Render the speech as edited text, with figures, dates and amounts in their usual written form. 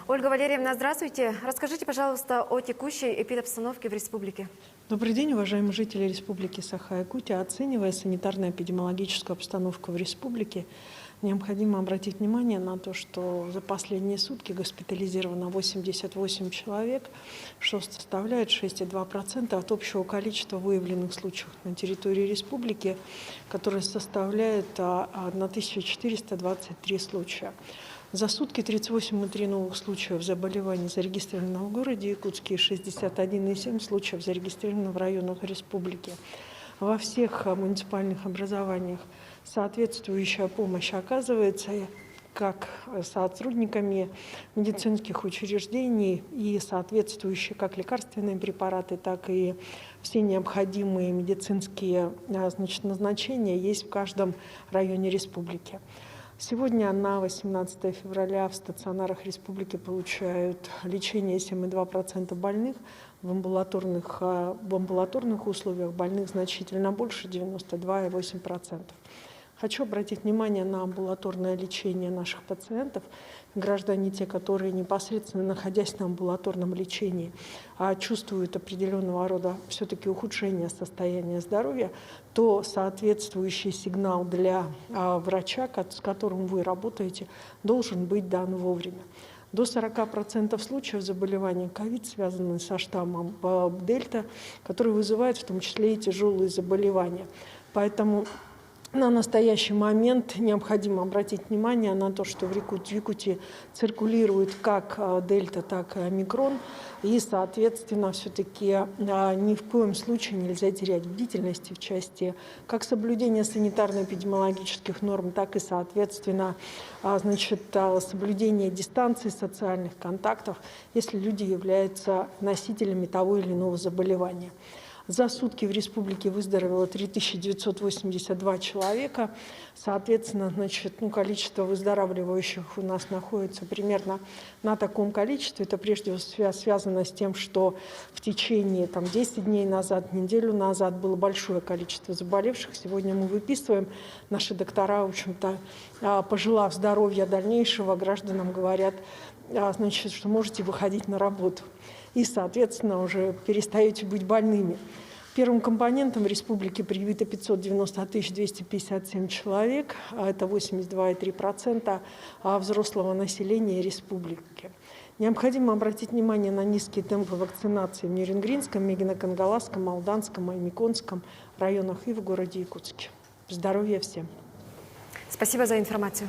Ольга Валерьевна, здравствуйте. Расскажите, пожалуйста, о текущей эпидобстановке в республике. Добрый день, уважаемые жители Республики Саха-Якутия. Оценивая санитарно-эпидемиологическую обстановку в республике, необходимо обратить внимание на то, что за последние сутки госпитализировано 88 человек, что составляет 6,2% от общего количества выявленных случаев на территории республики, которое составляет 1423 случая. За сутки 38,3 новых случаев заболеваний зарегистрировано в городе Якутске и 61,7 случаев зарегистрировано в районах республики. Во всех муниципальных образованиях соответствующая помощь оказывается как сотрудниками медицинских учреждений и соответствующие как лекарственные препараты, так и все необходимые медицинские назначения есть в каждом районе республики. Сегодня на 18 февраля в стационарах республики получают лечение 7,2% больных, в амбулаторных условиях больных значительно больше, 92,8%. Хочу обратить внимание на амбулаторное лечение наших пациентов. Граждане, те, которые непосредственно находясь на амбулаторном лечении, чувствуют определенного рода все-таки ухудшение состояния здоровья, то соответствующий сигнал для врача, с которым вы работаете, должен быть дан вовремя. До 40% случаев заболевания ковид связаны со штаммом дельта, который вызывает в том числе и тяжелые заболевания. Поэтому на настоящий момент необходимо обратить внимание на то, что в Якутии циркулирует как дельта, так и омикрон. И, соответственно, все-таки ни в коем случае нельзя терять бдительности в части как соблюдения санитарно-эпидемиологических норм, так и, соответственно, соблюдения дистанции, социальных контактов, если люди являются носителями того или иного заболевания. За сутки в республике выздоровело 3982 человека. Соответственно, количество выздоравливающих у нас находится примерно на таком количестве. Это прежде всего связано с тем, что в течение 10 дней назад, неделю назад было большое количество заболевших. Сегодня мы выписываем. Наши доктора, в общем-то, пожелав здоровья дальнейшего, гражданам говорят, что можете выходить на работу. И, соответственно, уже перестаете быть больными. Первым компонентом в республике привито 590 257 человек, это 82,3% взрослого населения республики. Необходимо обратить внимание на низкие темпы вакцинации в Нерюнгринском, Мегино-Кангаласском, Алданском, Аймиконском районах и в городе Якутске. Здоровья всем! Спасибо за информацию.